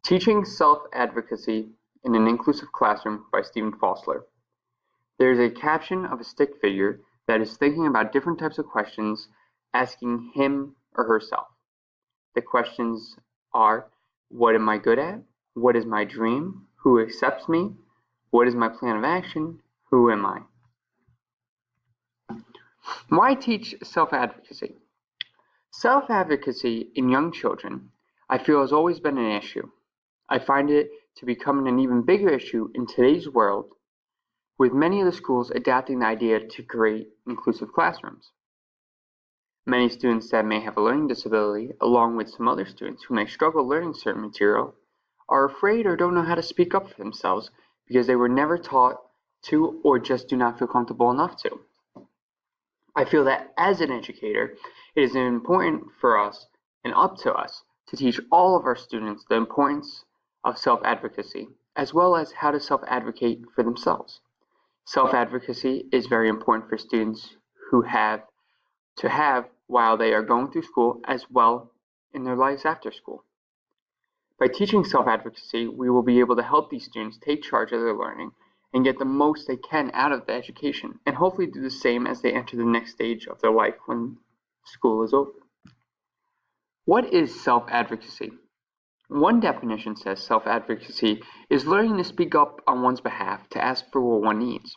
Teaching Self-Advocacy in an Inclusive Classroom by Stephen Faulsler. There is a caption of a stick figure that is thinking about different types of questions, asking him or herself. The questions are, what am I good at? What is my dream? Who accepts me? What is my plan of action? Who am I? Why teach self-advocacy? Self-advocacy in young children, I feel, has always been an issue. I find it to become an even bigger issue in today's world, with many of the schools adapting the idea to create inclusive classrooms. Many students that may have a learning disability, along with some other students who may struggle learning certain material, are afraid or don't know how to speak up for themselves because they were never taught to or just do not feel comfortable enough to. I feel that as an educator, it is important for us and up to us to teach all of our students the importance of self-advocacy, as well as how to self-advocate for themselves. Self-advocacy is very important for students who have to have while they are going through school, as well in their lives after school. By teaching self-advocacy, we will be able to help these students take charge of their learning and get the most they can out of the education, and hopefully do the same as they enter the next stage of their life when school is over. What is self-advocacy? One definition says self-advocacy is learning to speak up on one's behalf to ask for what one needs.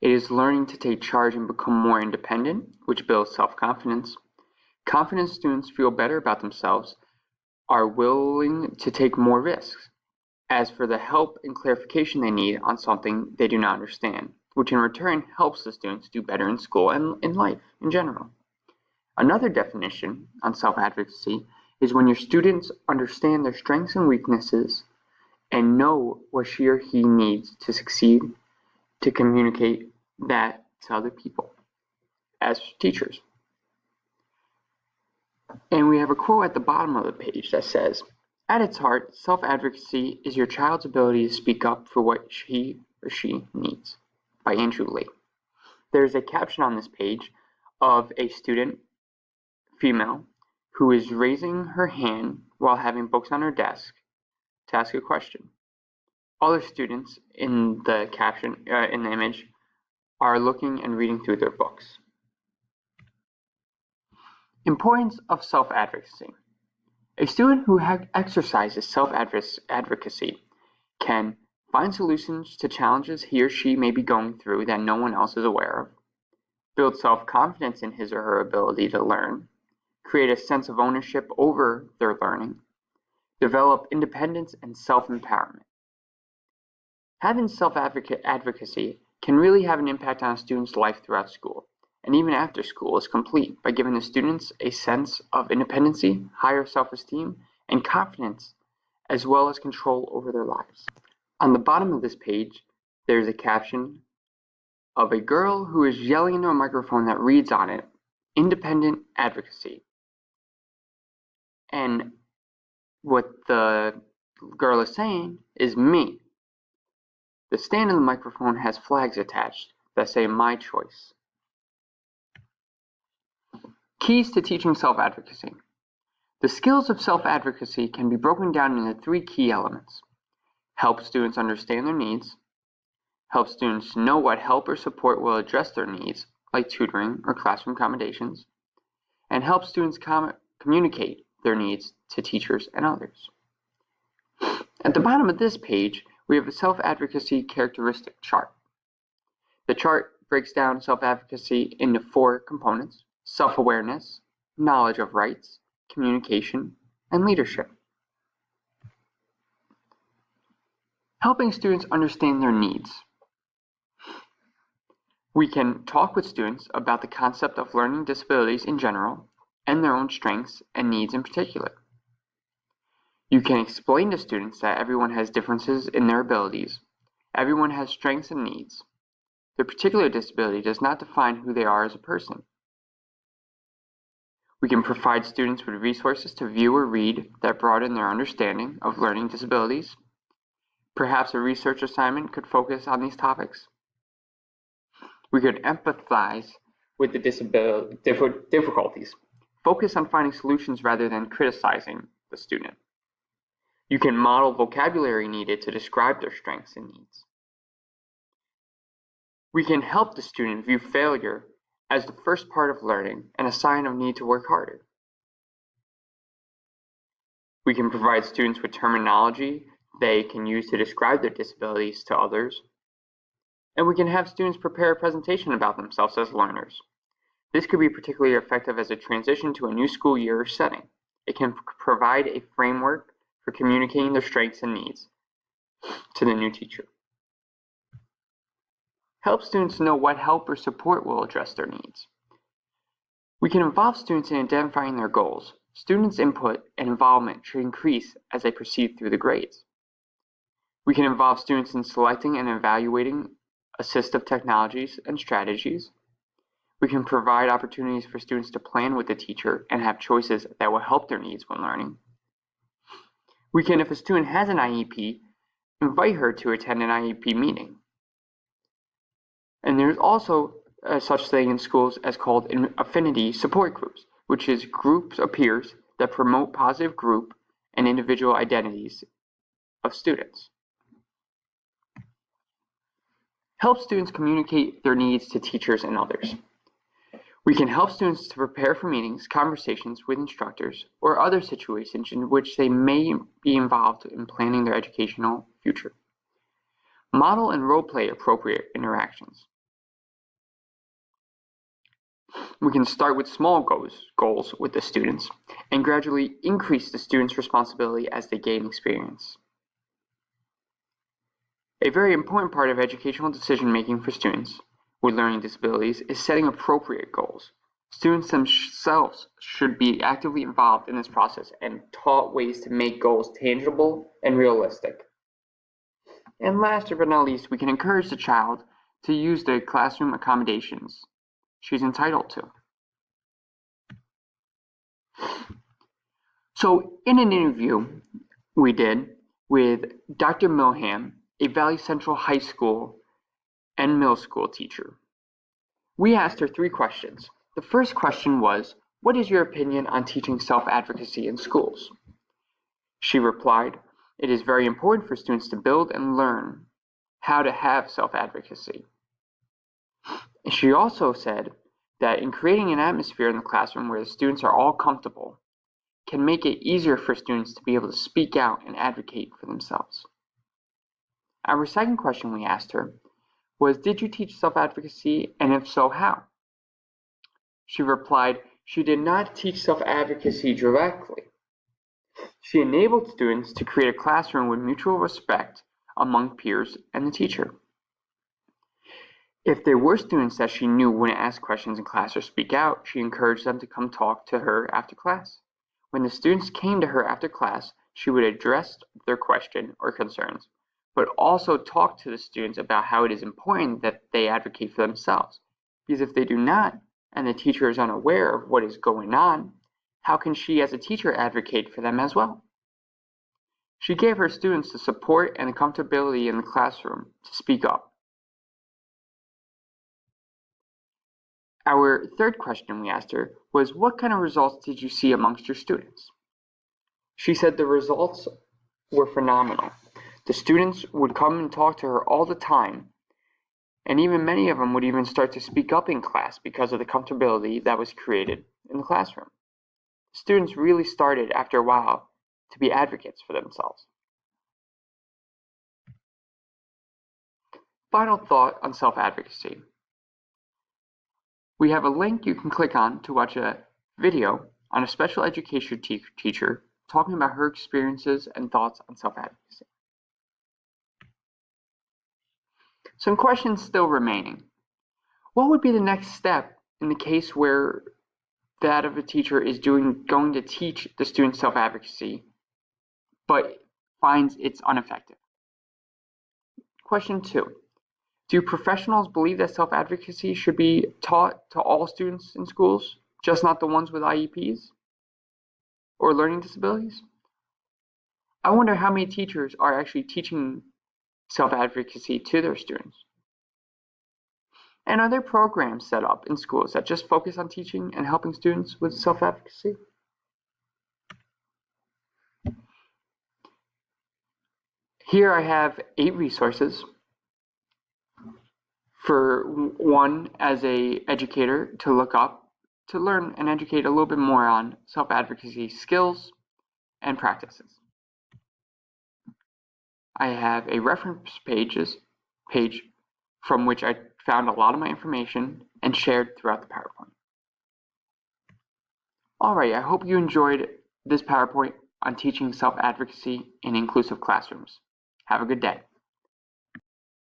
It is learning to take charge and become more independent, which builds self-confidence. Confident students feel better about themselves, are willing to take more risks, ask for the help and clarification they need on something they do not understand, which in return helps the students do better in school and in life in general. Another definition on self-advocacy is when your students understand their strengths and weaknesses and know what she or he needs to succeed, to communicate that to other people as teachers. And we have a quote at the bottom of the page that says, at its heart, self-advocacy is your child's ability to speak up for what he or she needs, by Andrew Lee. There's a caption on this page of a student, female, who is raising her hand while having books on her desk to ask a question. Other students in the caption, in the image, are looking and reading through their books. Importance of self-advocacy. A student who exercises self-advocacy can find solutions to challenges he or she may be going through that no one else is aware of, build self-confidence in his or her ability to learn, create a sense of ownership over their learning, develop independence and self-empowerment. Having self-advocacy can really have an impact on a student's life throughout school, and even after school is complete, by giving the students a sense of independency, higher self-esteem, and confidence, as well as control over their lives. On the bottom of this page, there's a caption of a girl who is yelling into a microphone that reads on it, independent advocacy. And what the girl is saying is me. The stand of the microphone has flags attached that say my choice. Keys to teaching self-advocacy. The skills of self-advocacy can be broken down into 3 key elements. Help students understand their needs, help students know what help or support will address their needs, like tutoring or classroom accommodations, and help students communicate their needs to teachers and others. At the bottom of this page, we have a self-advocacy characteristic chart. The chart breaks down self-advocacy into 4 components: self-awareness, knowledge of rights, communication, and leadership. Helping students understand their needs. We can talk with students about the concept of learning disabilities in general and their own strengths and needs in particular. You can explain to students that everyone has differences in their abilities. Everyone has strengths and needs. Their particular disability does not define who they are as a person. We can provide students with resources to view or read that broaden their understanding of learning disabilities. Perhaps a research assignment could focus on these topics. We could empathize with the difficulties. Focus on finding solutions rather than criticizing the student. You can model vocabulary needed to describe their strengths and needs. We can help the student view failure as the first part of learning and a sign of need to work harder. We can provide students with terminology they can use to describe their disabilities to others. And we can have students prepare a presentation about themselves as learners. This could be particularly effective as a transition to a new school year or setting. It can provide a framework for communicating their strengths and needs to the new teacher. Help students know what help or support will address their needs. We can involve students in identifying their goals. Students' input and involvement should increase as they proceed through the grades. We can involve students in selecting and evaluating assistive technologies and strategies. We can provide opportunities for students to plan with the teacher and have choices that will help their needs when learning. We can, if a student has an IEP, invite her to attend an IEP meeting. And there's also such thing in schools as called affinity support groups, which is groups of peers that promote positive group and individual identities of students. Help students communicate their needs to teachers and others. We can help students to prepare for meetings, conversations with instructors, or other situations in which they may be involved in planning their educational future. Model and role-play appropriate interactions. We can start with small goals with the students and gradually increase the students' responsibility as they gain experience. A very important part of educational decision-making for students with learning disabilities is setting appropriate goals. Students themselves should be actively involved in this process and taught ways to make goals tangible and realistic. And last but not least, we can encourage the child to use the classroom accommodations she's entitled to. So in an interview we did with Dr. Milham, a Valley Central High School and middle school teacher, we asked her 3 questions. The first question was, what is your opinion on teaching self-advocacy in schools? She replied, it is very important for students to build and learn how to have self-advocacy. She also said that in creating an atmosphere in the classroom where the students are all comfortable can make it easier for students to be able to speak out and advocate for themselves. Our second question we asked her was, did you teach self-advocacy, and if so, how? She replied, she did not teach self-advocacy directly. She enabled students to create a classroom with mutual respect among peers and the teacher. If there were students that she knew wouldn't ask questions in class or speak out, she encouraged them to come talk to her after class. When the students came to her after class, she would address their question or concerns, but also talk to the students about how it is important that they advocate for themselves. Because if they do not, and the teacher is unaware of what is going on, how can she as a teacher advocate for them as well? She gave her students the support and the comfortability in the classroom to speak up. Our third question we asked her was, what kind of results did you see amongst your students? She said the results were phenomenal. The students would come and talk to her all the time, and even many of them would even start to speak up in class because of the comfortability that was created in the classroom. Students really started, after a while, to be advocates for themselves. Final thought on self-advocacy. We have a link you can click on to watch a video on a special education teacher talking about her experiences and thoughts on self-advocacy. Some questions still remaining. What would be the next step in the case where that of a teacher is going to teach the student self-advocacy, but finds it's ineffective? Question 2. Do professionals believe that self-advocacy should be taught to all students in schools, just not the ones with IEPs or learning disabilities? I wonder how many teachers are actually teaching self-advocacy to their students. And are there programs set up in schools that just focus on teaching and helping students with self-advocacy? Here I have 8 resources. For one, as a educator to look up, to learn and educate a little bit more on self-advocacy skills and practices. I have a reference page from which I found a lot of my information and shared throughout the PowerPoint. Alright, I hope you enjoyed this PowerPoint on teaching self-advocacy in inclusive classrooms. Have a good day.